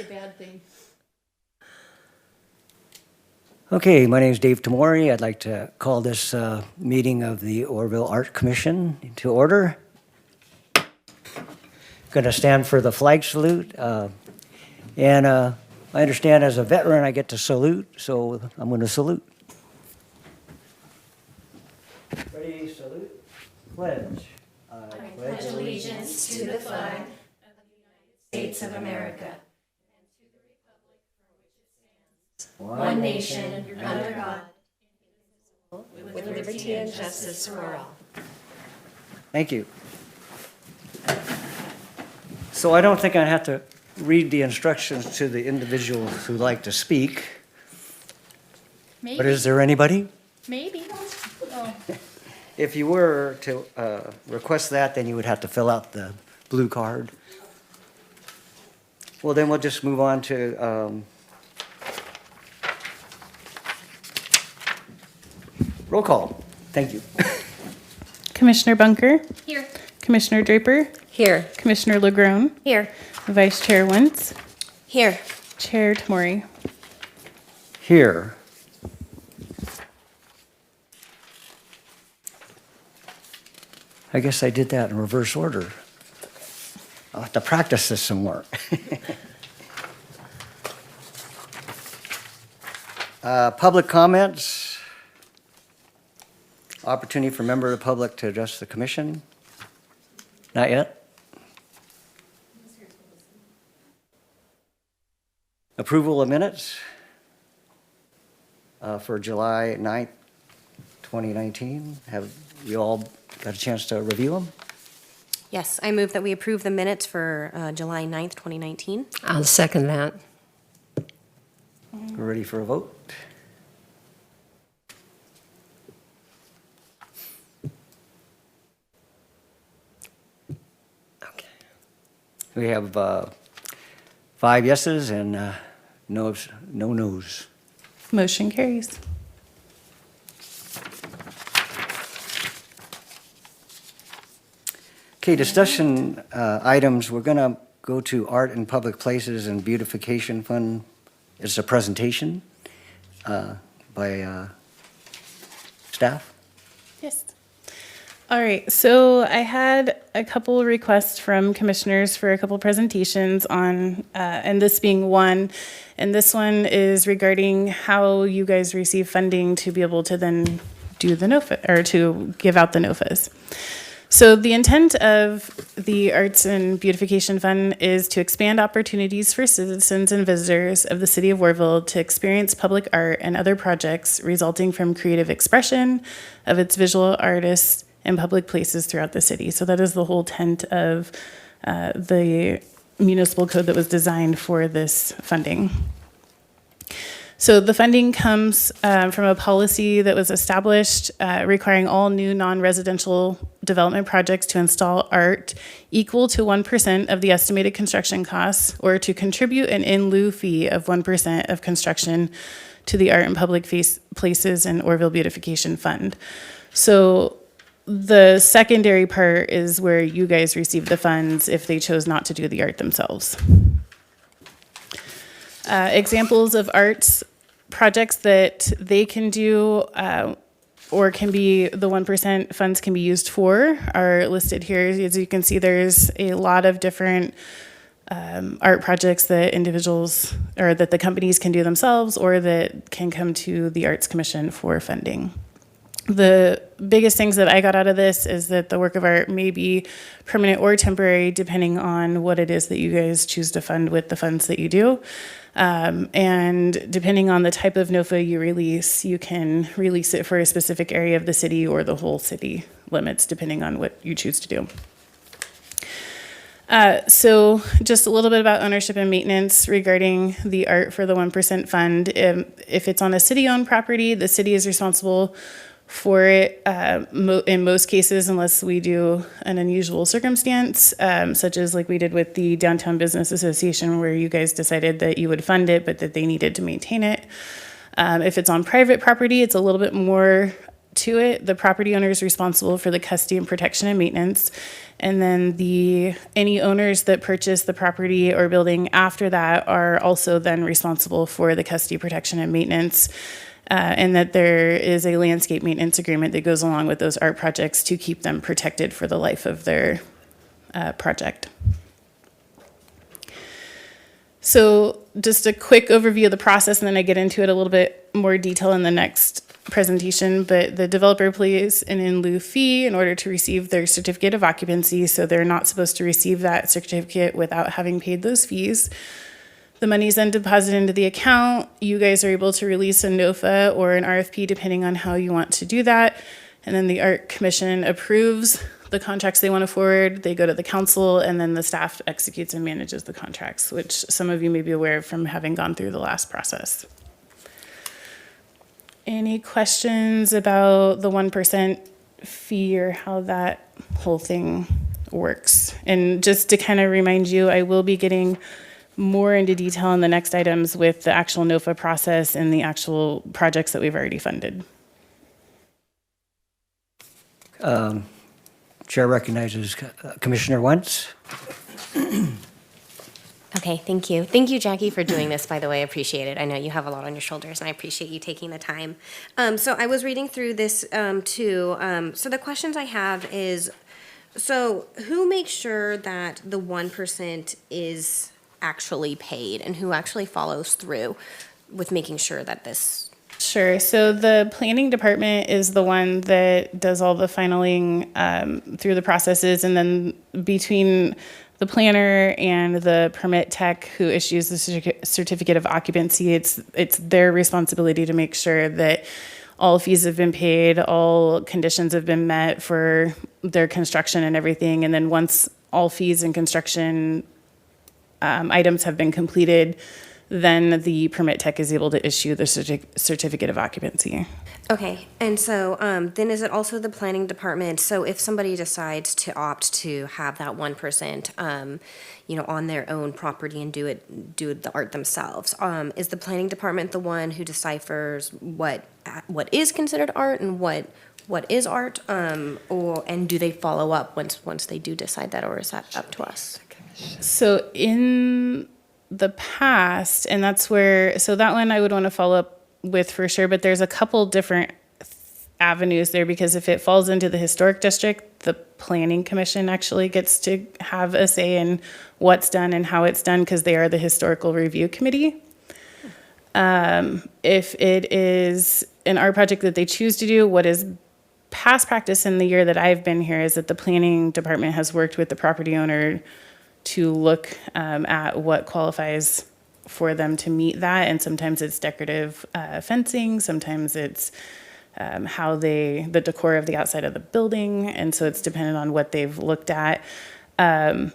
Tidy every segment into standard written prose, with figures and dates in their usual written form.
bad thing. Okay, my name is Dave Tamori. I'd like to call this meeting of the Oroville Art Commission to order. Going to stand for the flag salute. I understand as a veteran I get to salute, so I'm going to salute. Ready, salute, pledge. I pledge allegiance to the flag of the United States of America and to the republic for which it stands, one nation, under God, indivisible, with liberty and justice for all. Thank you. So I don't think I have to read the instructions to the individuals who like to speak. Maybe. But is there anybody? Maybe. Oh. If you were to request that, then you would have to fill out the blue card. Well, then we'll just move on to roll call. Thank you. Commissioner Bunker, Here. Commissioner Draper, Here. Commissioner Legrone, Here. Vice Chair Wentz, Here. Chair Tamori. Here. I guess I did that in reverse order. I'll have to practice this some more. Public comments. Opportunity for member of the public to address the commission. Not yet. Approval of minutes for July 9th, 2019. Have you all got a chance to review them? Yes, I move that we approve the minutes for July 9th, 2019. I'll second that. We're ready for a vote? Okay. We have 5 yeses and no noes. Motion carries. Okay, discussion items. We're going to go to Art in Public Places and Beautification Fund. It's a presentation by staff. Yes. All right, so I had a couple requests from commissioners for a couple presentations on, and this being one, and this one is regarding how you guys receive funding to be able to then do the NOFA, or to give out the NOFAs. So the intent of the Arts and Beautification Fund is to expand opportunities for citizens and visitors of the city of Oroville to experience public art and other projects resulting from creative expression of its visual artists in public places throughout the city. So that is the whole intent of the municipal code that was designed for this funding. So the funding comes from a policy that was established requiring all new non-residential development projects to install art equal to 1% of the estimated construction costs, or to contribute an in lieu fee of 1% of construction to the Art and Public Places and Oroville Beautification Fund. So the secondary part is where you guys receive the funds if they chose not to do the art themselves. Examples of arts projects that they can do or can be, the 1% funds can be used for are listed here. As you can see, there's a lot of different art projects that individuals or that the companies can do themselves or that can come to the Arts Commission for funding. The biggest things that I got out of this is that the work of art may be permanent or temporary depending on what it is that you guys choose to fund with the funds that you do. And depending on the type of NOFA you release, you can release it for a specific area of the city or the whole city limits, depending on what you choose to do. So just a little bit about ownership and maintenance regarding the art for the 1% fund. If it's on a city-owned property, the city is responsible for it in most cases, unless we do an unusual circumstance, such as like we did with the Downtown Business Association, where you guys decided that you would fund it, but that they needed to maintain it. If it's on private property, it's a little bit more to it. The property owner is responsible for the custody and protection and maintenance. And then any owners that purchase the property or building after that are also then responsible for the custody, protection, and maintenance. And that there is a landscape maintenance agreement that goes along with those art projects to keep them protected for the life of their project. So just a quick overview of the process, and then I get into it a little bit more detail in the next presentation. But the developer pays an in lieu fee in order to receive their certificate of occupancy, so they're not supposed to receive that certificate without having paid those fees. The money is then deposited into the account. You guys are able to release a NOFA or an RFP depending on how you want to do that. And then the Art Commission approves the contracts they want to forward. They go to the council, and then the staff executes and manages the contracts, which some of you may be aware of from having gone through the last process. Any questions about the 1% fee or how that whole thing works? And just to kind of remind you, I will be getting more into detail in the next items with the actual NOFA process and the actual projects that we've already funded. Chair recognizes Commissioner Wentz. Okay, thank you. Thank you, Jackie, for doing this, by the way. I appreciate it. I know you have a lot on your shoulders, and I appreciate you taking the time. So I was reading through this too. So the questions I have is, so who makes sure that the 1% is actually paid, and who actually follows through with making sure that this... Sure. So the planning department is the one that does all the finaling through the processes, and then between the planner and the permit tech who issues the certificate of occupancy, it's their responsibility to make sure that all fees have been paid, all conditions have been met for their construction and everything. And then once all fees and construction items have been completed, then the permit tech is able to issue the certificate of occupancy. Okay, and so then is it also the planning department? So if somebody decides to opt to have that 1%, on their own property and do the art themselves, is the planning department the one who deciphers what is considered art and what is art, and do they follow up once they do decide that, or is that up to us? So in the past, and that's where, so that one I would want to follow up with for sure, but there's a couple different avenues there, because if it falls into the historic district, the planning commission actually gets to have a say in what's done and how it's done, because they are the historical review committee. If it is an art project that they choose to do, what is past practice in the year that I've been here is that the planning department has worked with the property owner to look at what qualifies for them to meet that. And sometimes it's decorative fencing, sometimes it's the decor of the outside of the building. And so it's dependent on what they've looked at. Now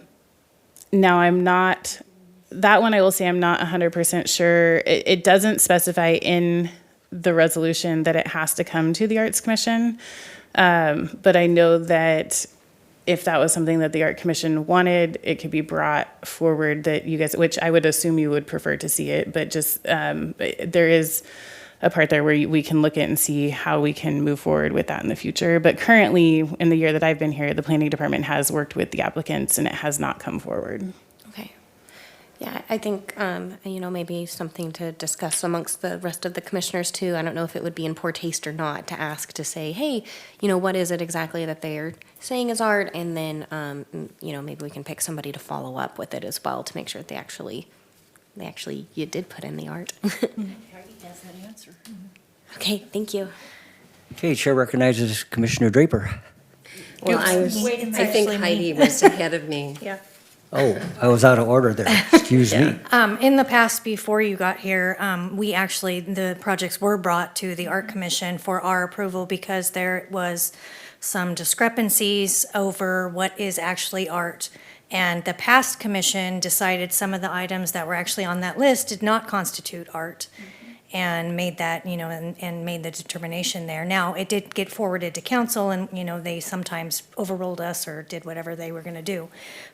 that one I will say I'm not 100% sure. It doesn't specify in the resolution that it has to come to the Arts Commission. But I know that if that was something that the Art Commission wanted, it could be brought forward that you guys, which I would assume you would prefer to see it, but just there is a part there where we can look at and see how we can move forward with that in the future. But currently, in the year that I've been here, the planning department has worked with the applicants and it has not come forward. Okay. Yeah, I think, maybe something to discuss amongst the rest of the commissioners too. I don't know if it would be in poor taste or not to ask to say, hey, what is it exactly that they're saying is art? And then, maybe we can pick somebody to follow up with it as well to make sure that you did put in the art. Has that answer. Okay, thank you. Okay, Chair recognizes Commissioner Draper. Well, I think Heidi was ahead of me. Yeah. Oh, I was out of order there. Excuse me. In the past, before you got here, the projects were brought to the Art Commission for our approval because there was some discrepancies over what is actually art. And the past commission decided some of the items that were actually on that list did not constitute art. And made that, and made the determination there. Now, it did get forwarded to council and, they sometimes overruled us or did whatever they were gonna do.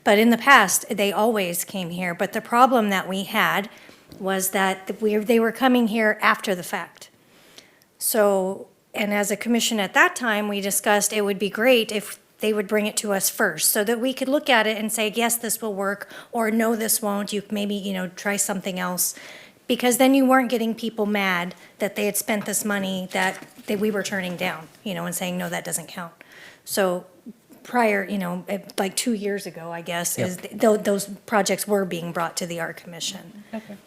But in the past, they always came here. But the problem that we had was that they were coming here after the fact. So, and as a commission at that time, we discussed it would be great if they would bring it to us first so that we could look at it and say, yes, this will work, or no, this won't. You maybe, try something else. Because then you weren't getting people mad that they had spent this money that we were turning down, and saying, no, that doesn't count. So prior, like 2 years ago, I guess, is those projects were being brought to the Art Commission. Okay.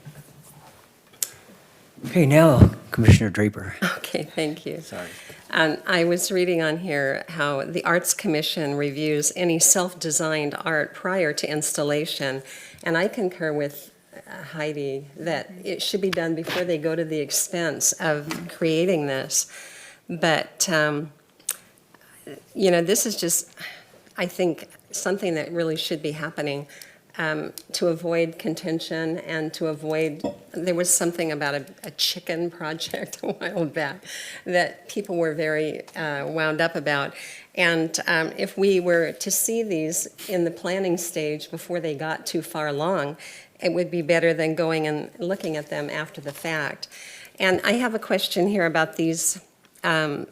Okay, now Commissioner Draper. Okay, thank you. Sorry. I was reading on here how the Arts Commission reviews any self-designed art prior to installation, and I concur with Heidi that it should be done before they go to the expense of creating this. But, this is just, I think, something that really should be happening to avoid contention and to avoid, there was something about a chicken project a while back that people were very wound up about. And if we were to see these in the planning stage before they got too far along, it would be better than going and looking at them after the fact. And I have a question here about these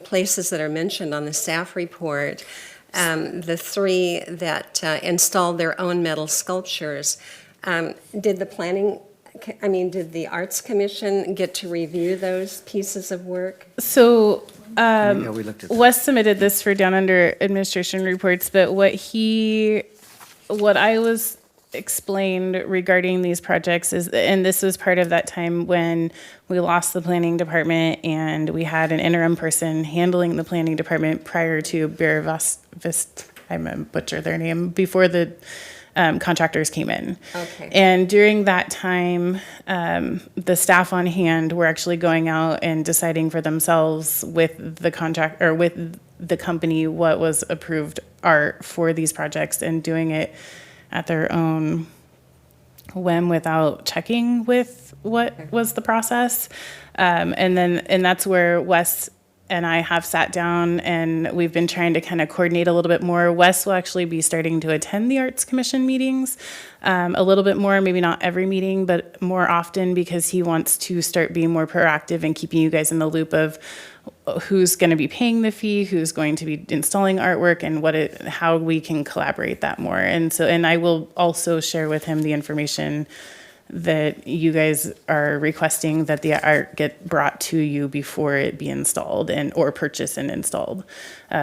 places that are mentioned on the staff report. The three that installed their own metal sculptures. Did the Arts Commission get to review those pieces of work? So Yeah, we looked at that. Wes submitted this for down under administration reports, but what I was explained regarding these projects is, and this was part of that time when we lost the planning department and we had an interim person handling the planning department prior to I'm a butcher their name, before the contractors came in. Okay. And during that time, the staff on hand were actually going out and deciding for themselves with the contract or with the company what was approved art for these projects and doing it at their own whim without checking with what was the process. And that's where Wes and I have sat down and we've been trying to kind of coordinate a little bit more. Wes will actually be starting to attend the Arts Commission meetings a little bit more, maybe not every meeting, but more often, because he wants to start being more proactive and keeping you guys in the loop of who's going to be paying the fee, who's going to be installing artwork, and how we can collaborate that more. And I will also share with him the information that you guys are requesting that the art get brought to you before it be installed or purchased and installed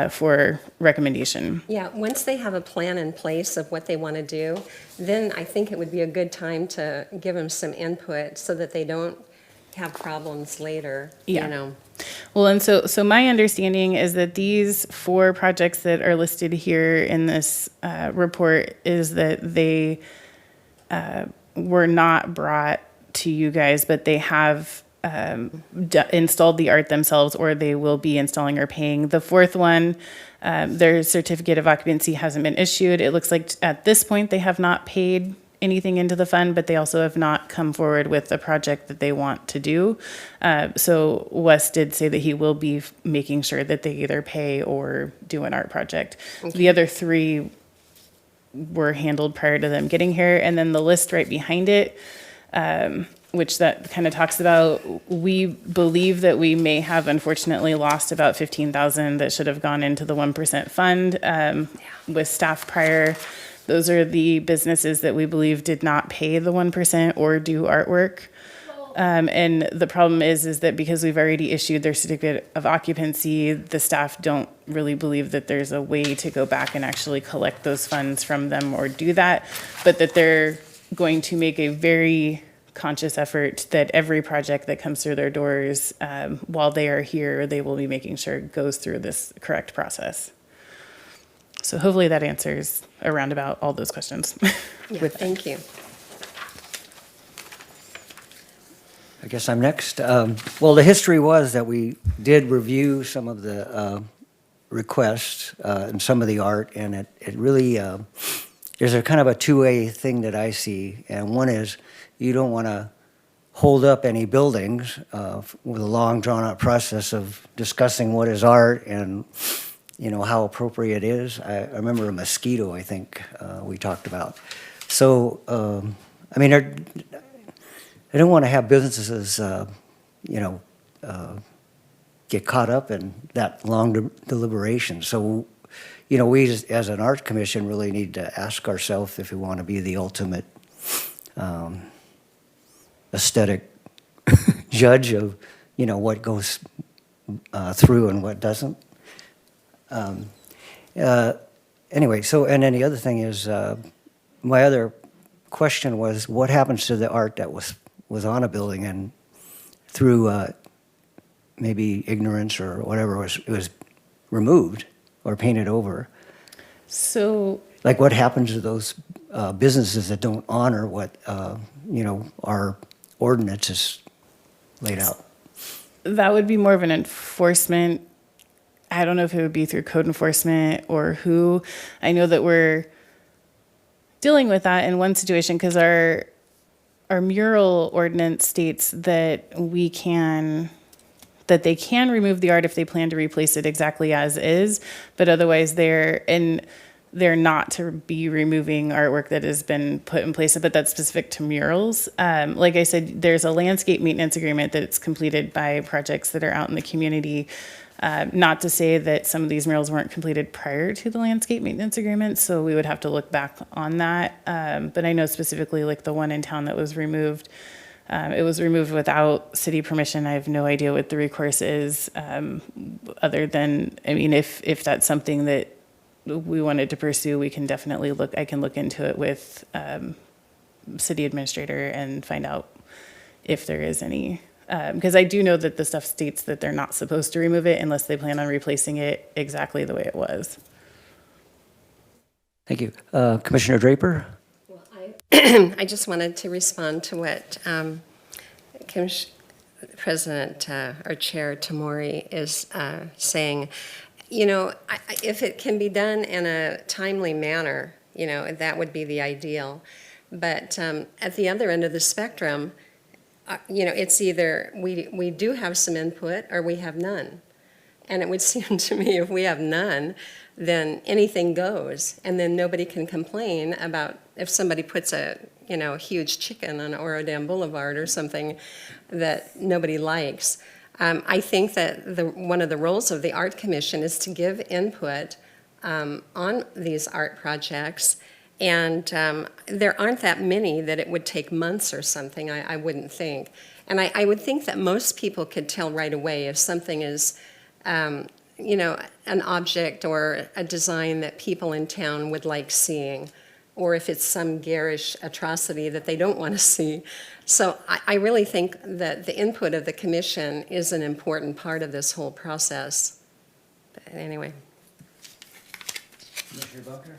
for recommendation. Yeah, once they have a plan in place of what they want to do, then I think it would be a good time to give them some input so that they don't have problems later, Yeah. Well, and so my understanding is that these 4 projects that are listed here in this report is that they were not brought to you guys, but they have installed the art themselves, or they will be installing or paying. The 4th one, their certificate of occupancy hasn't been issued. It looks like at this point they have not paid anything into the fund, but they also have not come forward with a project that they want to do. So Wes did say that he will be making sure that they either pay or do an art project. Okay. The other 3 were handled prior to them getting here. And then the list right behind it, which that kind of talks about, we believe that we may have unfortunately lost about $15,000 that should have gone into the 1% fund with staff prior. Those are the businesses that we believe did not pay the 1% or do artwork. And the problem is that because we've already issued their certificate of occupancy, the staff don't really believe that there's a way to go back and actually collect those funds from them or do that, but that they're going to make a very conscious effort that every project that comes through their doors, while they are here, they will be making sure it goes through this correct process. So hopefully that answers around about all those questions. Thank you. I guess I'm next. Well, the history was that we did review some of the requests and some of the art, and it really, there's a kind of a two-way thing that I see. And one is you don't want to hold up any buildings with a long, drawn-out process of discussing what is art and how appropriate it is. I remember a mosquito, I think, we talked about. So, I don't want to have businesses, get caught up in that long deliberation. So, you know, we as an art commission really need to ask ourselves if we want to be the ultimate aesthetic judge of, you know, what goes through and what doesn't. Anyway, so, and then the other thing is, my other question was, what happens to the art that was on a building and through maybe ignorance or whatever it was removed or painted over? So Like, what happens to those businesses that don't honor what, you know, our ordinance has laid out? that would be more of an enforcement. I don't know if it would be through code enforcement or who. I know that we're dealing with that in one situation because our mural ordinance states that they can remove the art if they plan to replace it exactly as is, but otherwise they're not to be removing artwork that has been put in place, but that's specific to murals. Like I said, there's a landscape maintenance agreement that's completed by projects that are out in the community. Not to say that some of these murals weren't completed prior to the landscape maintenance agreement, so we would have to look back on that. But I know specifically like the one in town that was removed, it was removed without city permission. I have no idea what the recourse is, other than, I mean, if that's something that we wanted to pursue, we can definitely I can look into it with city administrator and find out if there is any. Because I do know that the stuff states that they're not supposed to remove it unless they plan on replacing it exactly the way it was. Thank you. Commissioner Draper? I just wanted to respond to what President or Chair Tamori is saying. You know, if it can be done in a timely manner, you know, that would be the ideal. But at the other end of the spectrum, you know, it's either we do have some input or we have none. And it would seem to me if we have none, then anything goes. And then nobody can complain about if somebody puts a, you know, huge chicken on Oroville Boulevard or something that nobody likes. I think that one of the roles of the Art Commission is to give input on these art projects. And there aren't that many that it would take months or something, I wouldn't think. And I would think that most people could tell right away if something is, you know, an object or a design that people in town would like seeing, or if it's some garish atrocity that they don't want to see. So I really think that the input of the commission is an important part of this whole process. But anyway. Commissioner Bunker?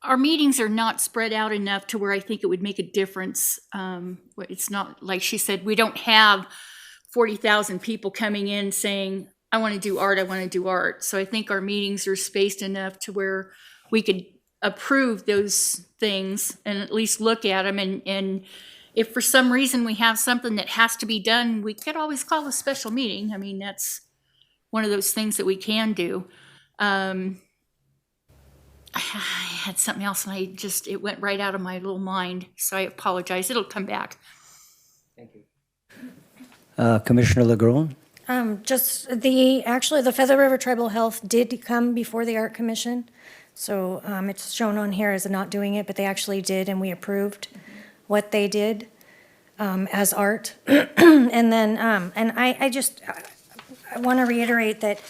Our meetings are not spread out enough to where I think it would make a difference. It's not, like she said, we don't have 40,000 people coming in saying, I want to do art, I want to do art. So I think our meetings are spaced enough to where we could approve those things and at least look at them. And if for some reason we have something that has to be done, we could always call a special meeting. I mean, that's one of those things that we can do. I had something else and it went right out of my little mind. So I apologize. It'll come back. Thank you. Commissioner LeGrone? Actually, the Feather River Tribal Health did come before the Art Commission. So it's shown on here as not doing it, but they actually did, and we approved what they did as art. And then, and I want to reiterate that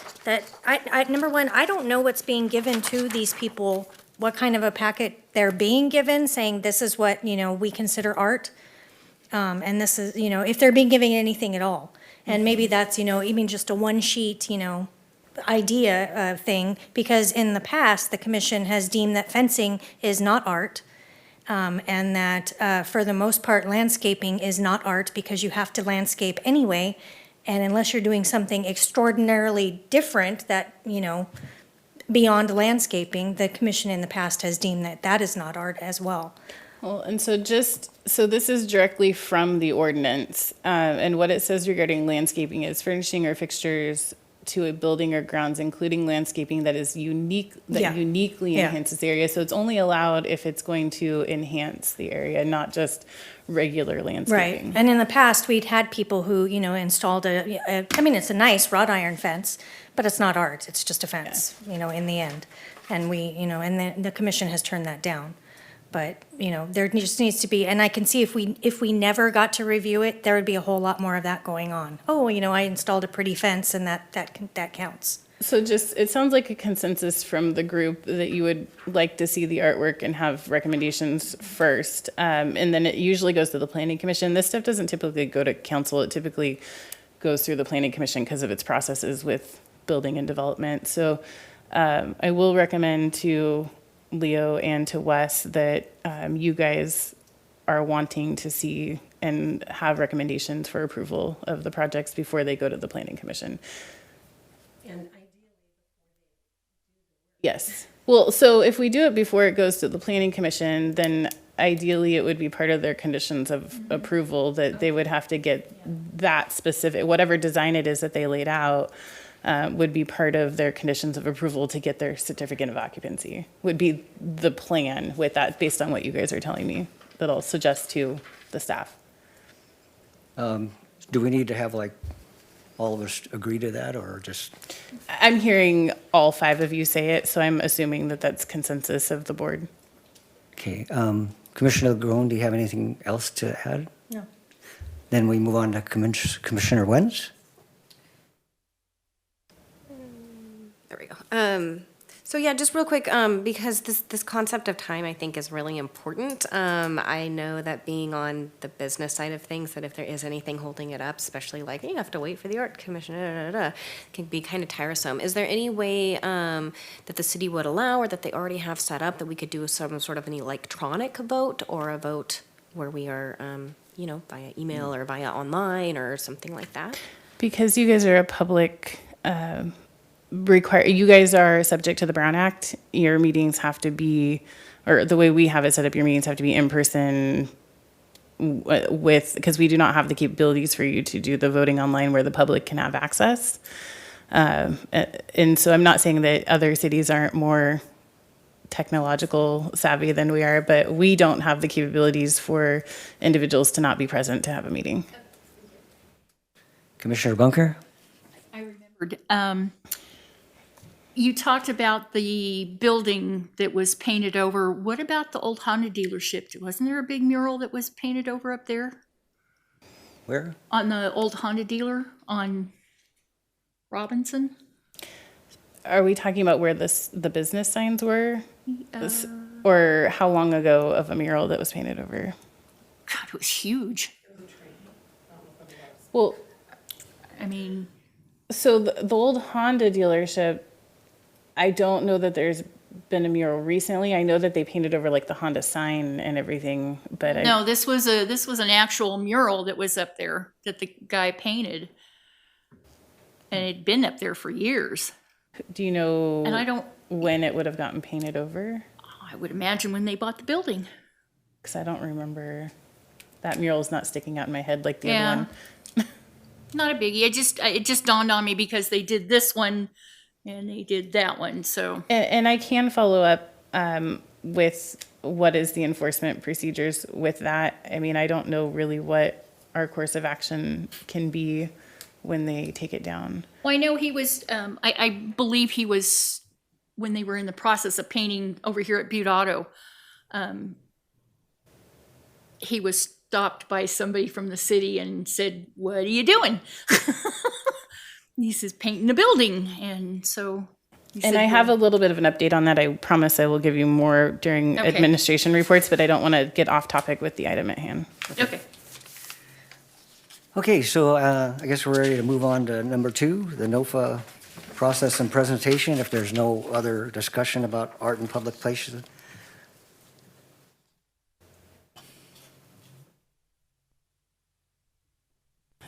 I number one, I don't know what's being given to these people, what kind of a packet they're being given, saying this is what, you know, we consider art. And this is, you know, if they're being given anything at all. And maybe that's, you know, even just a one sheet, you know, idea thing, because in the past, the commission has deemed that fencing is not art. And that for the most part, landscaping is not art because you have to landscape anyway. And unless you're doing something extraordinarily different that, you know, beyond landscaping, the commission in the past has deemed that that is not art as well. Well, and so this is directly from the ordinance, and what it says regarding landscaping is furnishing or fixtures to a building or grounds, including landscaping that is unique, that Yeah. uniquely Yeah. enhances the area. So it's only allowed if it's going to enhance the area, not just regular Right. landscaping. And in the past, we'd had people who, installed I mean, it's a nice wrought iron fence, but it's not art. It's just a fence, in the end. And and the commission has turned that down. But, there just needs to be, and I can see if we never got to review it, there would be a whole lot more of that going on. Oh, I installed a pretty fence and that counts. So it sounds like a consensus from the group that you would like to see the artwork and have recommendations first. And then it usually goes to the planning commission. This stuff doesn't typically go to council. It typically goes through the planning commission because of its processes with building and development. So I will recommend to Leo and to Wes that you guys are wanting to see and have recommendations for approval of the projects before they go to the planning commission. And Yes. Well, so if we do it before it goes to the planning commission, then ideally it would be part of their conditions of approval that they would have to get that specific, whatever design it is that they laid out, would be part of their conditions of approval to get their certificate of occupancy, would be the plan with that, based on what you guys are telling me, that I'll suggest to the staff. Do we need to have like all of us agree to that, or just? I'm hearing all 5 of you say it, so I'm assuming that that's consensus of the board. Okay, Commissioner Groen, do you have anything else to add? No. Then we move on to Commissioner Wens. There we go. So yeah, just real quick, because this concept of time, I think, is really important. I know that being on the business side of things, that if there is anything holding it up, especially like you have to wait for the art commission, can be kind of tiresome. Is there any way that the city would allow, or that they already have set up, that we could do some sort of an electronic vote, or a vote where we are, via email or via online or something like that? Because you guys are a public, you guys are subject to the Brown Act. Your meetings have to be, or the way we have it set up, your meetings have to be in person because we do not have the capabilities for you to do the voting online where the public can have access. And so I'm not saying that other cities aren't more technological savvy than we are, but we don't have the capabilities for individuals to not be present to have a meeting. Commissioner Bunker? I remembered, you talked about the building that was painted over. What about the old Honda dealership? Wasn't there a big mural that was painted over up there? Where? On the old Honda dealer on Robinson? Are we talking about where the business signs were? Or how long ago of a mural that was painted over? God, it was huge. Well, I mean, so the old Honda dealership, I don't know that there's been a mural recently. I know that they painted over like the Honda sign and everything, but no, this was an actual mural that was up there that the guy painted. And it'd been up there for years. do you know And I don't, when it would have gotten painted over? I would imagine when they bought the building. Because I don't remember. That mural is not sticking out in my head like the Yeah. other one. Not a biggie. It just dawned on me because they did this one and they did that one. So And I can follow up with what is the enforcement procedures with that. I mean, I don't know really what our course of action can be when they take it down. well, I know he was. I believe he was when they were in the process of painting over here at Butte Auto. He was stopped by somebody from the city and said, "What are you doing?" He says, "Painting the building," and so. he And said, I have "Well, a little bit of an update on that. I promise I will give you more during Okay. administration reports, but I don't want to get off topic with the item at hand. Okay. Okay, so I guess we're ready to move on to number 2, the NOFA process and presentation, if there's no other discussion about art in public places.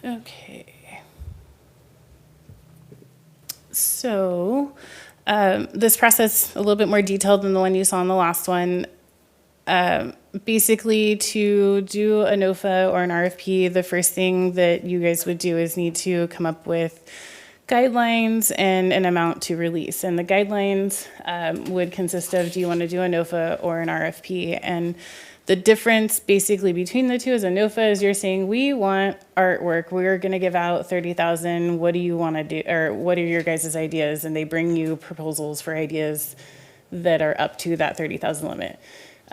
Okay. So, this process, a little bit more detailed than the one you saw in the last one. Basically, to do a NOFA or an RFP, the first thing that you guys would do is need to come up with guidelines and an amount to release. And the guidelines would consist of, do you want to do a NOFA or an RFP? And the difference basically between the two is a NOFA is you're saying, we want artwork. We're going to give out 30,000. What do you want to do? Or what are your guys' ideas? And they bring you proposals for ideas that are up to that 30,000 limit.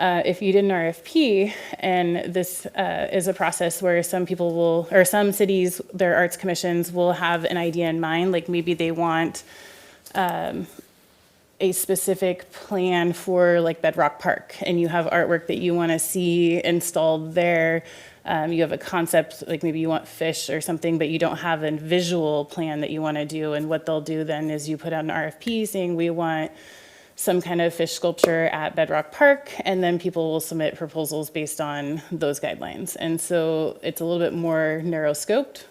If you did an RFP, and this is a process where some people will, or some cities, their arts commissions will have an idea in mind, like maybe they want a specific plan for like Bedrock Park, and you have artwork that you want to see installed there. You have a concept, like maybe you want fish or something, but you don't have a visual plan that you want to do. And what they'll do then is you put out an RFP saying, we want some kind of fish sculpture at Bedrock Park, and then people will submit proposals based on those guidelines. And so it's a little bit more narrow scoped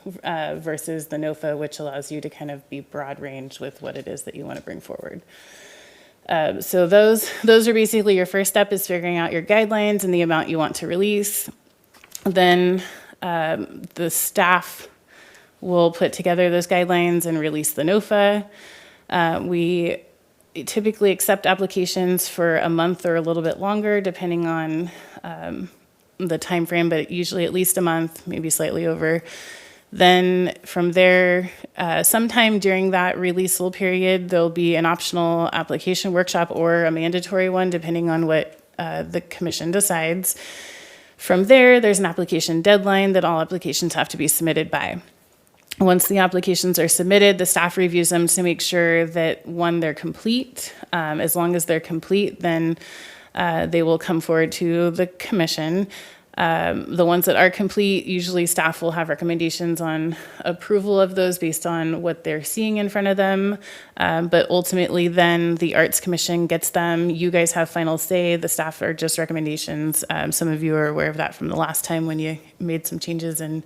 versus the NOFA, which allows you to kind of be broad range with what it is that you want to bring forward. So those are basically your first step, is figuring out your guidelines and the amount you want to release. Then the staff will put together those guidelines and release the NOFA. We typically accept applications for a month or a little bit longer, depending on the time frame, but usually at least a month, maybe slightly over. Then from there, sometime during that releaseable period, there'll be an optional application workshop or a mandatory one, depending on what the commission decides. From there, there's an application deadline that all applications have to be submitted by. Once the applications are submitted, the staff reviews them to make sure that, one, they're complete. As long as they're complete, then they will come forward to the commission. The ones that are complete, usually staff will have recommendations on approval of those based on what they're seeing in front of them. But ultimately, then the Arts Commission gets them. You guys have final say. The staff are just recommendations. Some of you are aware of that from the last time when you made some changes and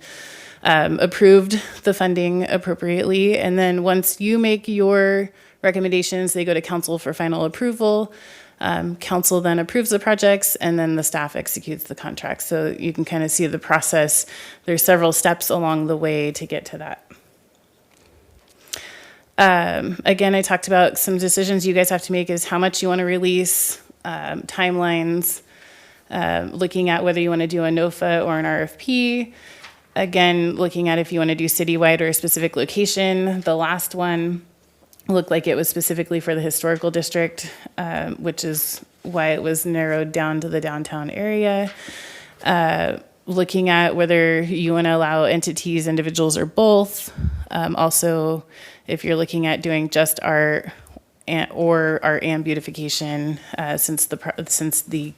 approved the funding appropriately. And then once you make your recommendations, they go to council for final approval. Council then approves the projects, and then the staff executes the contracts. So you can kind of see the process. There's several steps along the way to get to that. Again, I talked about some decisions you guys have to make is how much you want to release, timelines, looking at whether you want to do a NOFA or an RFP. Again, looking at if you want to do citywide or a specific location. The last one looked like it was specifically for the historical district, which is why it was narrowed down to the downtown area. Looking at whether you want to allow entities, individuals, or both. Also, if you're looking at doing just art or art and beautification, since the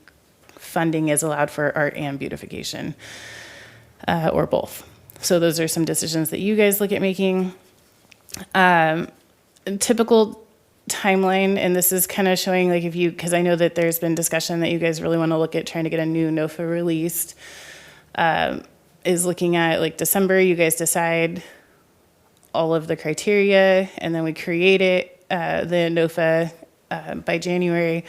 funding is allowed for art and beautification. Or both. So those are some decisions that you guys look at making. Typical timeline, and this is kind of showing like because I know that there's been discussion that you guys really want to look at trying to get a new NOFA released, is looking at like December, you guys decide all of the criteria, and then we create it, the NOFA by January,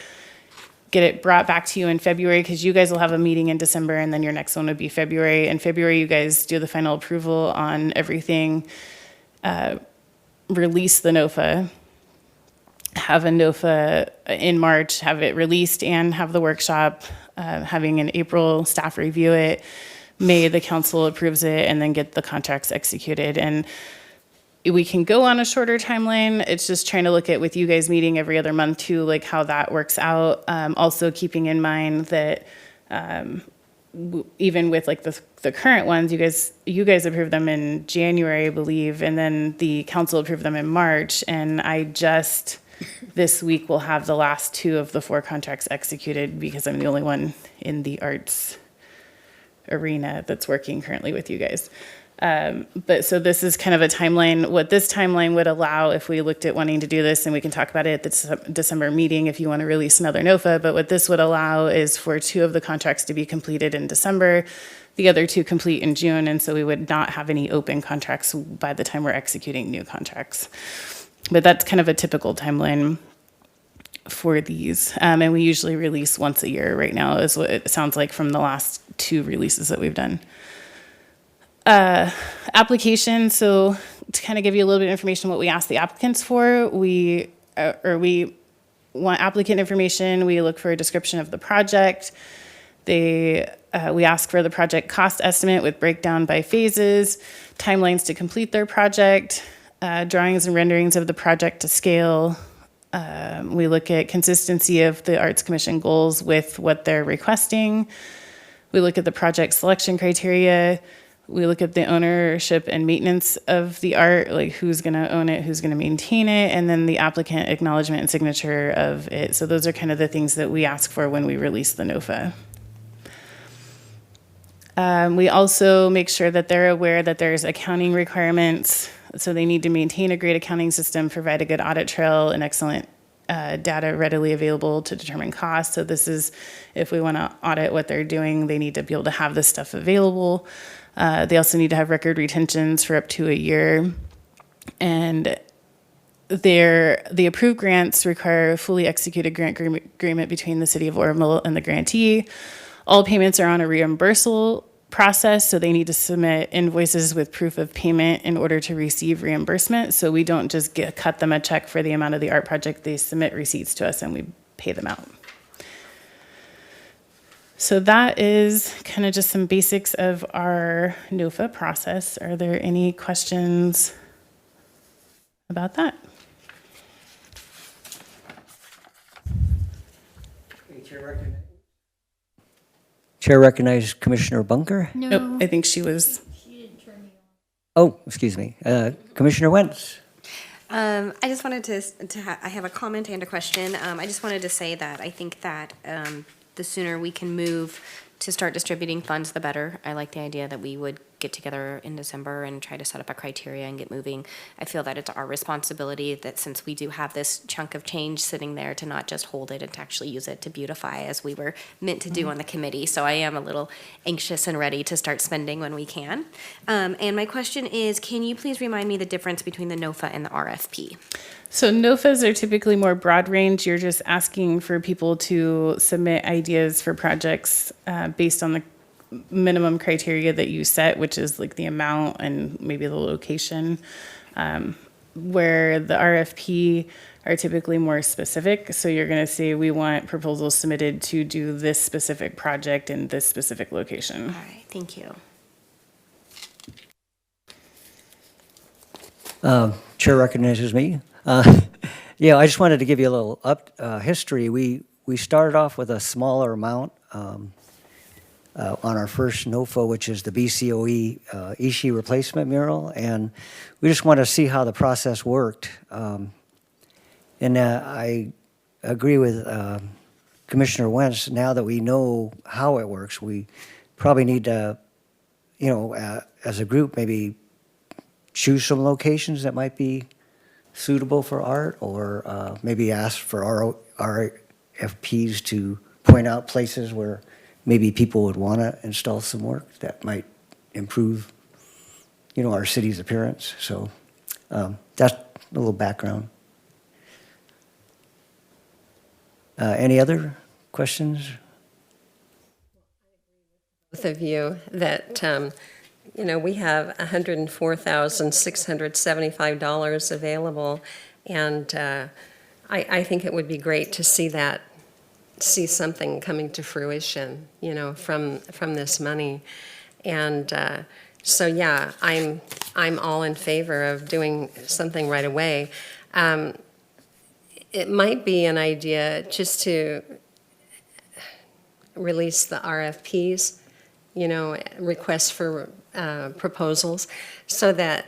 get it brought back to you in February, because you guys will have a meeting in December, and then your next one would be February. In February, you guys do the final approval on everything, release the NOFA, have a NOFA in March, have it released and have the workshop, having in April, staff review it, May, the council approves it, and then get the contracts executed. And we can go on a shorter timeline. It's just trying to look at, with you guys meeting every other month too, like how that works out. Also keeping in mind that even with like the current ones, you guys approved them in January, I believe, and then the council approved them in March. And I just this week will have the last 2 of the 4 contracts executed, because I'm the only one in the arts arena that's working currently with you guys. But so this is kind of a timeline. What this timeline would allow, if we looked at wanting to do this, and we can talk about it at the December meeting if you want to release another NOFA, but what this would allow is for 2 of the contracts to be completed in December, the other 2 complete in June, and so we would not have any open contracts by the time we're executing new contracts. But that's kind of a typical timeline for these. And we usually release once a year right now, is what it sounds like from the last 2 releases that we've done. Application, so to kind of give you a little bit of information, what we ask the applicants for, we want applicant information, we look for a description of the project. We ask for the project cost estimate with breakdown by phases, timelines to complete their project, drawings and renderings of the project to scale. We look at consistency of the Arts Commission goals with what they're requesting. We look at the project selection criteria. We look at the ownership and maintenance of the art, like who's going to own it, who's going to maintain it, and then the applicant acknowledgement and signature of it. So those are kind of the things that we ask for when we release the NOFA. We also make sure that they're aware that there's accounting requirements. So they need to maintain a great accounting system, provide a good audit trail, and excellent data readily available to determine costs. So this is, if we want to audit what they're doing, they need to be able to have this stuff available. They also need to have record retentions for up to a year. And the approved grants require a fully executed grant agreement between the City of Oroville and the grantee. All payments are on a reimbursable process, so they need to submit invoices with proof of payment in order to receive reimbursement. So we don't just cut them a check for the amount of the art project. They submit receipts to us and we pay them out. So that is kind of just some basics of our NOFA process. Are there any questions about that? Chair recognizes Commissioner Bunker. Nope, I think she was. Oh, excuse me. Commissioner Wentz. I just wanted I have a comment and a question. I just wanted to say that I think that the sooner we can move to start distributing funds, the better. I like the idea that we would get together in December and try to set up a criteria and get moving. I feel that it's our responsibility that since we do have this chunk of change sitting there, to not just hold it and to actually use it to beautify as we were meant to do on the committee. So I am a little anxious and ready to start spending when we can. And my question is, can you please remind me the difference between the NOFA and the RFP? So NOFAs are typically more broad range. You're just asking for people to submit ideas for projects based on the minimum criteria that you set, which is like the amount and maybe the location, where the RFP are typically more specific. So you're going to say, we want proposals submitted to do this specific project in this specific location. All right, thank you. Chair recognizes me. Yeah, I just wanted to give you a little history. We started off with a smaller amount on our first NOFA, which is the BCOE Ishii replacement mural, and we just want to see how the process worked. And I agree with Commissioner Wentz. Now that we know how it works, we probably need to, as a group, maybe choose some locations that might be suitable for art, or maybe ask for our RFPs to point out places where maybe people would want to install some work that might improve, our city's appearance. So that's a little background. Any other questions? Both of you that, we have $104,675 available, and I think it would be great to see something coming to fruition, from this money. And so, yeah, I'm all in favor of doing something right away. It might be an idea just to release the RFPs, requests for proposals, so that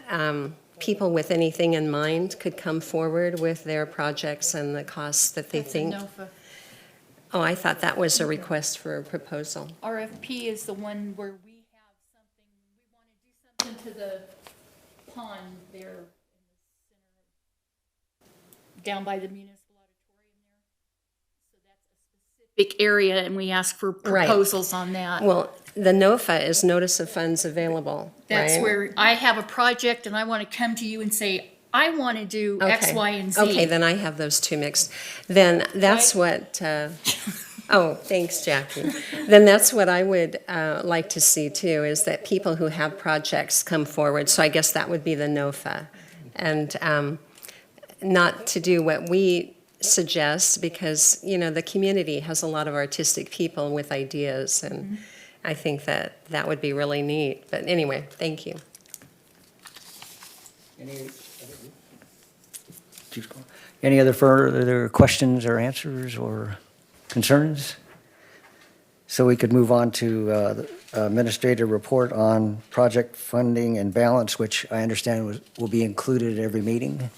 people with anything in mind could come forward with their projects and the costs that they think. Oh, I thought that was a request for a proposal. RFP is the one where we have something, we want to do something to the pond there in the center, down by the municipal auditorium there. So that's a specific area, and we ask for proposals on that. Well, the NOFA is Notice of Funds Available, That's right? where I have a project and I want to come to you and say, I want to do X, Okay. Y, and Z. Okay, then I have those two mixed. Then that's what, Oh, thanks, Jackie. Then that's what I would like to see too, is that people who have projects come forward. So I guess that would be the NOFA. And not to do what we suggest because, you know, the community has a lot of artistic people with ideas. And I think that that would be really neat. But anyway, thank you. Any other further questions or answers or concerns? So we could move on to the administrative report on project funding and balance, which I understand will be included at every meeting.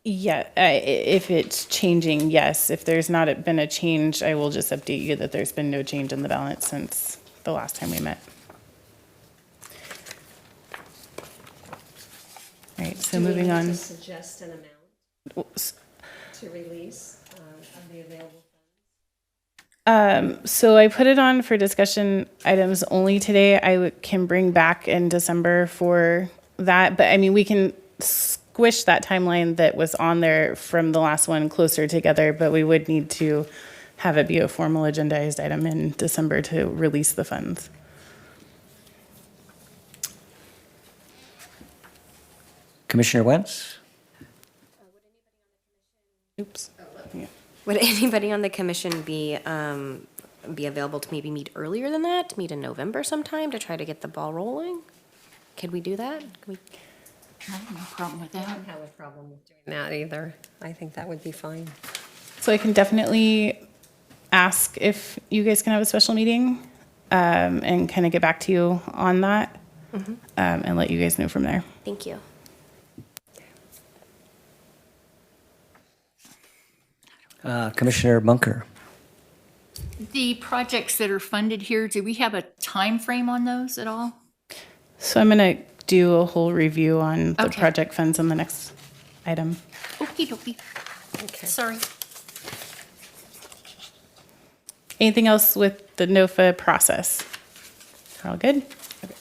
Yeah, if it's changing, yes. If there's not been a change, I will just update you that there's been no change in the balance since the last time we met. All right, so moving on. To suggest an amount to release of the available funds? So I put it on for discussion items only today. Can bring back in December for that, but I mean, we can squish that timeline that was on there from the last one closer together, but we would need to have it be a formal agendized item in December to release the funds. Commissioner Wentz? Oops. Yeah. Would anybody on the commission be available to maybe meet earlier than that, meet in November sometime to try to get the ball rolling? Could we do that? Can we? I have no problem with I that. don't have a problem with doing that either. I think that would be fine. So I can definitely ask if you guys can have a special meeting and kind of get back to you on that and let you guys know from there. Thank you. Commissioner Bunker? The projects that are funded here, do we have a time frame on those at all? So I'm going to do a whole review on the Okay. project funds on the next item. Okey dokey. Okay. Sorry. Anything else with the NOFA process? All good? Okay.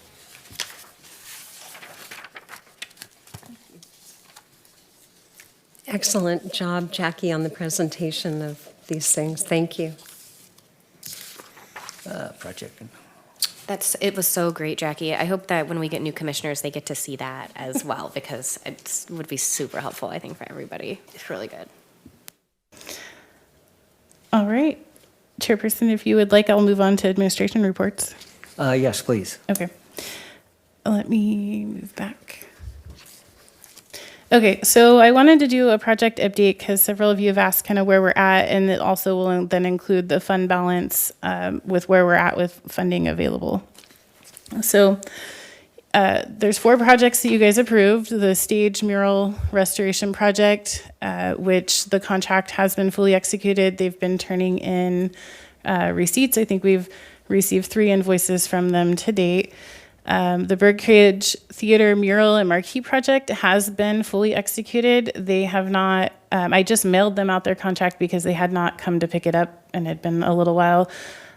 Excellent job, Jackie, on the presentation of these things. Thank you. Project. It was so great, Jackie. I hope that when we get new commissioners, they get to see that as well, because it would be super helpful, I think, for everybody. It's really good. All right. Chairperson, if you would like, I'll move on to administration reports. Yes, please. Okay. Let me move back. Okay, so I wanted to do a project update because several of you have asked kind of where we're at, and it also will then include the fund balance with where we're at with funding available. So there's 4 projects that you guys approved. The stage mural restoration project, which the contract has been fully executed. They've been turning in receipts. I think we've received 3 invoices from them to date. The Birdcage Theater mural and marquee project has been fully executed. They have not, I just mailed them out their contract because they had not come to pick it up and it had been a little while.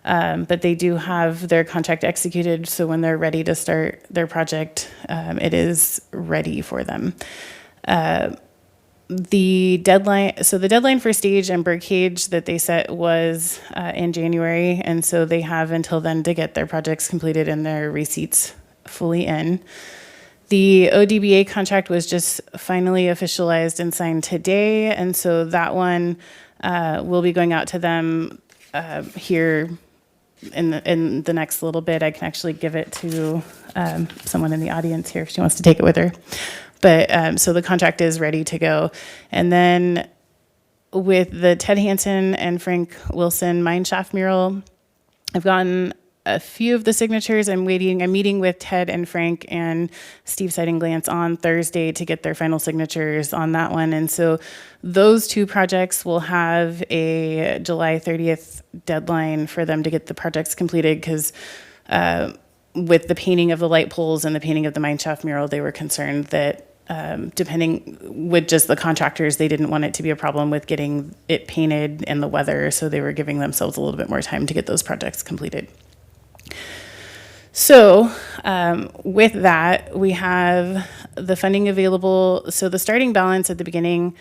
But they do have their contract executed, so when they're ready to start their project, it is ready for them. The deadline for stage and Birdcage that they set was in January, and so they have until then to get their projects completed and their receipts fully in. The ODBA contract was just finally officialized and signed today, and so that one will be going out to them here in the next little bit. I can actually give it to someone in the audience here if she wants to take it with her. But so the contract is ready to go. And then with the Ted Hansen and Frank Wilson mine shaft mural, I've gotten a few of the signatures. I'm meeting with Ted and Frank and Steve Sighting-Glance on Thursday to get their final signatures on that one. And so those 2 projects will have a July 30th deadline for them to get the projects completed because with the painting of the light poles and the painting of the mine shaft mural, they were concerned that depending with just the contractors, they didn't want it to be a problem with getting it painted and the weather. So they were giving themselves a little bit more time to get those projects completed. So with that, we have the funding available. So the starting balance at the beginning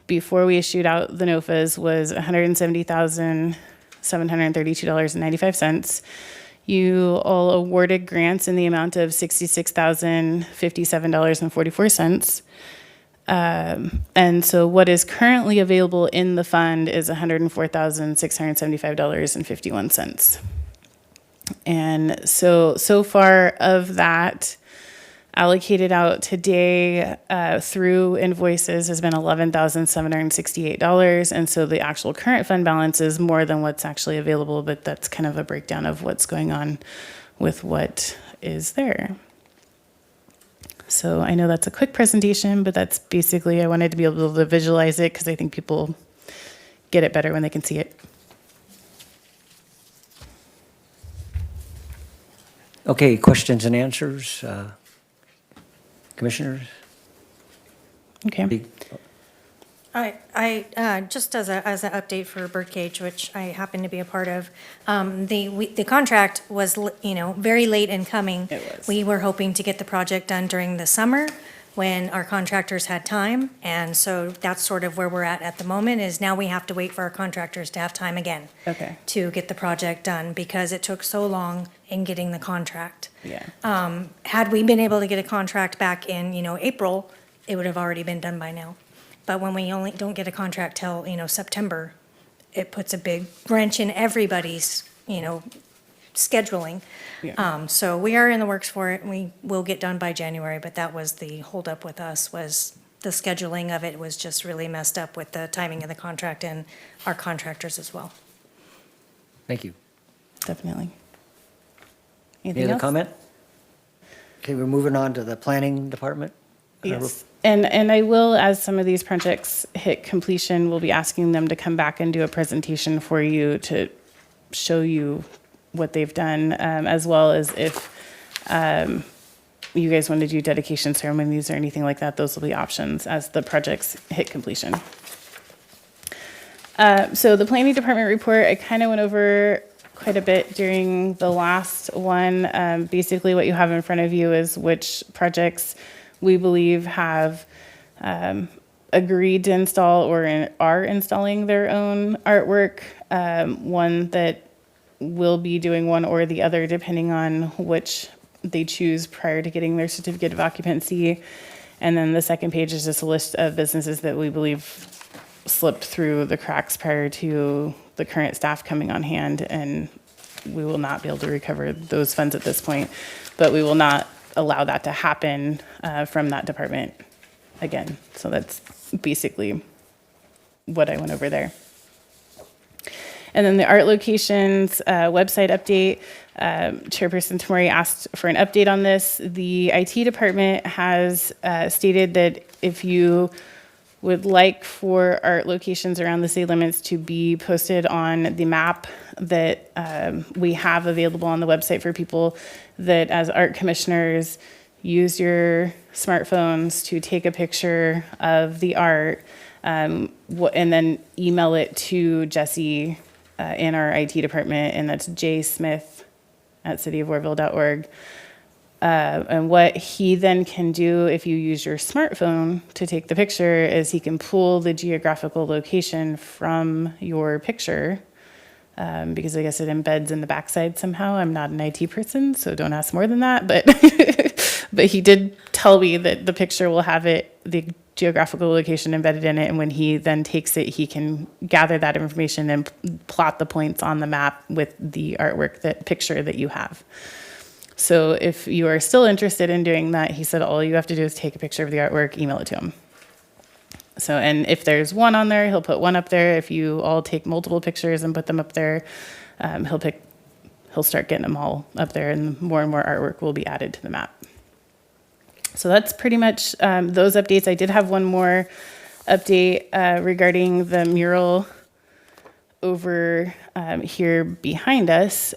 before we issued out the NOFAs was $170,732.95. You all awarded grants in the amount of $66,057.44. And so what is currently available in the fund is $104,675.51. And so far of that, allocated out today through invoices has been $11,768. And so the actual current fund balance is more than what's actually available, but that's kind of a breakdown of what's going on with what is there. So I know that's a quick presentation, but that's basically, I wanted to be able to visualize it because I think people get it better when they can see it. Okay, questions and answers? Commissioners? Okay. I just as an update for Birdcage, which I happen to be a part of, the contract was, very late in coming. It was. We were hoping to get the project done during the summer when our contractors had time. And so that's sort of where we're at the moment, is now we have to wait for our contractors to have time again. Okay. To get the project done because it took so long in getting the contract. Yeah. Had we been able to get a contract back in, April, it would have already been done by now. But when we only don't get a contract till, September, it puts a big wrench in everybody's, scheduling. Yeah. So we are in the works for it, and we will get done by January, but that was the holdup with us, was the scheduling of it was just really messed up with the timing of the contract and our contractors as well. Thank you. Definitely. Any Anything other else? comment? Okay, we're moving on to the planning department. Yes. And I will, as some of these projects hit completion, we'll be asking them to come back and do a presentation for you to show you what they've done, as well as if you guys want to do dedication ceremonies or anything like that, those will be options as the projects hit completion. So the planning department report, I kind of went over quite a bit during the last one. Basically, what you have in front of you is which projects we believe have agreed to install or are installing their own artwork. One that will be doing one or the other, depending on which they choose prior to getting their certificate of occupancy. And then the second page is just a list of businesses that we believe slipped through the cracks prior to the current staff coming on hand, and we will not be able to recover those funds at this point, but we will not allow that to happen from that department again. So that's basically what I went over there. And then the art locations website update. Chairperson Tamori asked for an update on this. The IT department has stated that if you would like for art locations around the city limits to be posted on the map that we have available on the website for people, that as art commissioners use your smartphones to take a picture of the art and then email it to Jesse in our IT department, and that's jsmith@cityoforoville.org. And what he then can do if you use your smartphone to take the picture is he can pull the geographical location from your picture, because I guess it embeds in the backside somehow. I'm not an IT person, so don't ask more than that. But but he did tell me that the picture will have the geographical location embedded in it, and when he then takes it, he can gather that information and plot the points on the map with the artwork, that picture that you have. So if you are still interested in doing that, he said all you have to do is take a picture of the artwork, email it to him. So, and if there's one on there, he'll put one up there. If you all take multiple pictures and put them up there, he'll start getting them all up there, and more and more artwork will be added to the map. So that's pretty much those updates. I did have one more update regarding the mural over here behind us.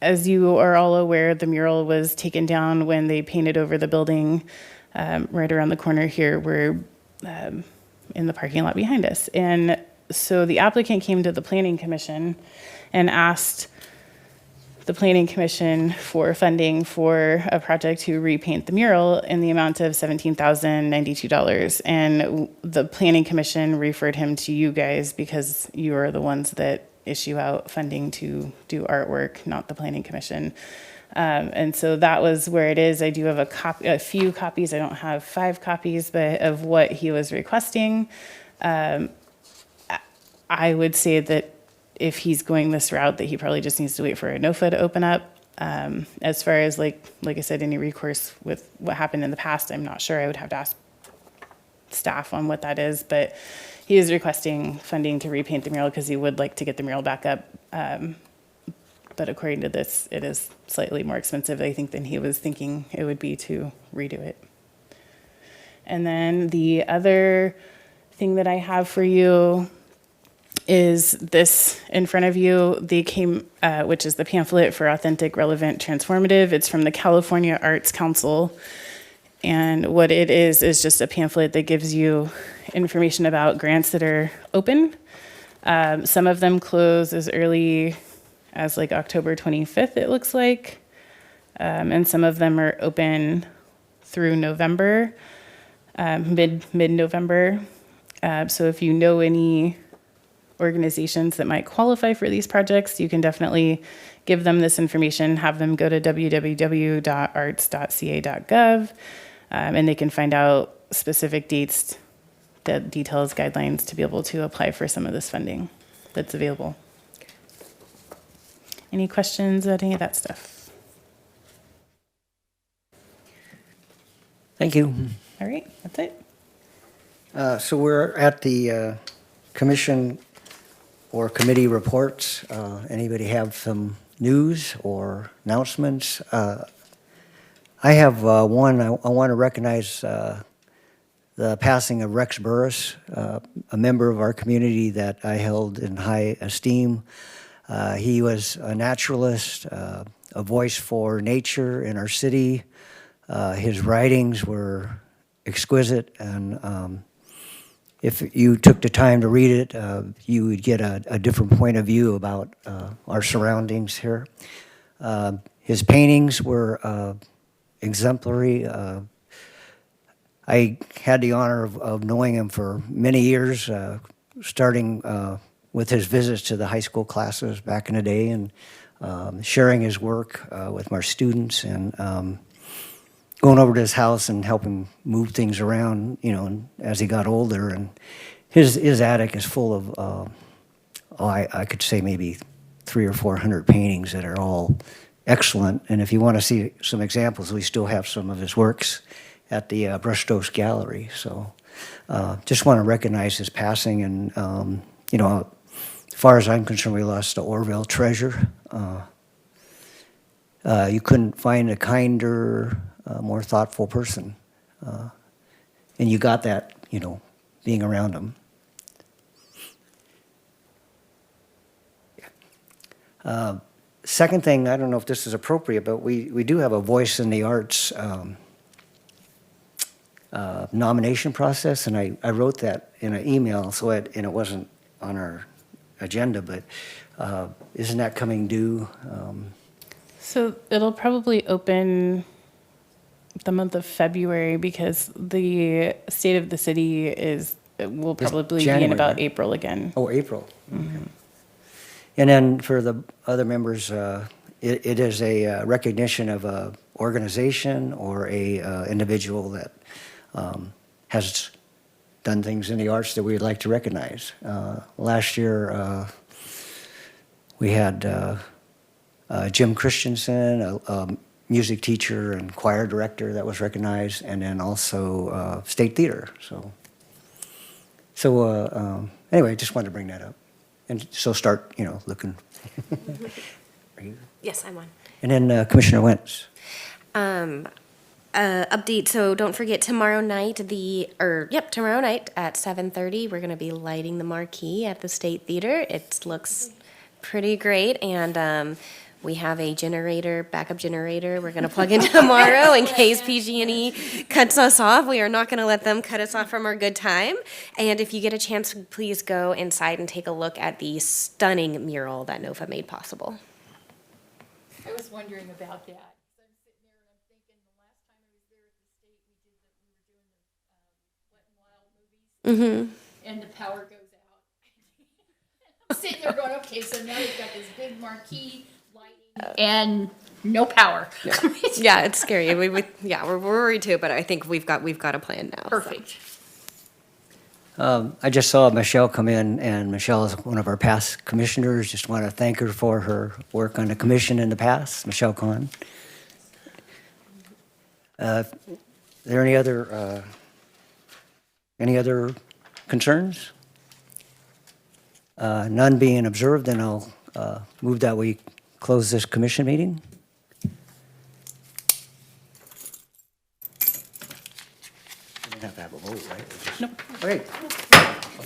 As you are all aware, the mural was taken down when they painted over the building right around the corner here. We're in the parking lot behind us. And so the applicant came to the Planning Commission and asked the Planning Commission for funding for a project to repaint the mural in the amount of $17,092. And the Planning Commission referred him to you guys because you are the ones that issue out funding to do artwork, not the Planning Commission. And so that was where it is. I do have a few copies. I don't have 5 copies, but of what he was requesting. I would say that if he's going this route, that he probably just needs to wait for a NOFA to open up. As far as like I said, any recourse with what happened in the past, I'm not sure. I would have to ask staff on what that is, but he is requesting funding to repaint the mural because he would like to get the mural back up. But according to this, it is slightly more expensive, I think, than he was thinking it would be to redo it. And then the other thing that I have for you is this in front of you. They came, which is the pamphlet for Authentic, Relevant, Transformative. It's from the California Arts Council. And what it is just a pamphlet that gives you information about grants that are open. Some of them close as early as like October 25th, it looks like. And some of them are open through November, mid-November. So if you know any organizations that might qualify for these projects, you can definitely give them this information, have them go to www.arts.ca.gov, and they can find out specific dates, the details, guidelines to be able to apply for some of this funding that's available. Any questions about any of that stuff? Thank you. All right, that's it. So we're at the commission or committee reports. Anybody have some news or announcements? I have one. I want to recognize the passing of Rex Burris, a member of our community that I held in high esteem. He was a naturalist, a voice for nature in our city. His writings were exquisite, and if you took the time to read it, you would get a different point of view about our surroundings here. His paintings were exemplary. I had the honor of knowing him for many years, starting with his visits to the high school classes back in the day, and sharing his work with our students, and going over to his house and helping move things around, as he got older. And his attic is full of, I could say maybe 300 or 400 paintings that are all excellent. And if you want to see some examples, we still have some of his works at the Brushstrokes Gallery. So just want to recognize his passing. And, as far as I'm concerned, we lost the Oroville treasure. You couldn't find a kinder, more thoughtful person. And you got that, being around him. Second thing, I don't know if this is appropriate, but we do have a Voice in the Arts nomination process, and I wrote that in an email, and it wasn't on our agenda, but isn't that coming due? So it'll probably open the month of February because the state of the city will probably be in January, about right? April again. Oh, April. Okay. And then for the other members, it is a recognition of a organization or a individual that has done things in the arts that we'd like to recognize. Last year, we had Jim Christensen, a music teacher and choir director that was recognized, and then also State Theater. So anyway, just wanted to bring that up. And so start, looking. Are you? Yes, I'm on. And then Commissioner Wentz. Update, so don't forget tomorrow night at 7:30, we're gonna be lighting the marquee at the State Theater. It looks pretty great, and we have a backup generator we're gonna plug in tomorrow in case PG&E cuts us off. We are not gonna let them cut us off from our good time. And if you get a chance, please go inside and take a look at the stunning mural that NOFA made possible. I was wondering about that. I'm sitting there and I'm thinking, the last time I was there at the state, we were doing the Wet n Wild movies. And the power goes out. I'm sitting there going, okay, so now you've got this big marquee lighting and no power. Yeah, it's scary. We're worried too, but I think we've got a plan now. so. Perfect. I just saw Michelle come in, and Michelle is one of our past commissioners. Just want to thank her for her work on the commission in the past, Michelle Kahn. Are there any other concerns? None being observed, then I'll move that we close this commission meeting. We don't have to have a vote, right? Nope. Okay. Official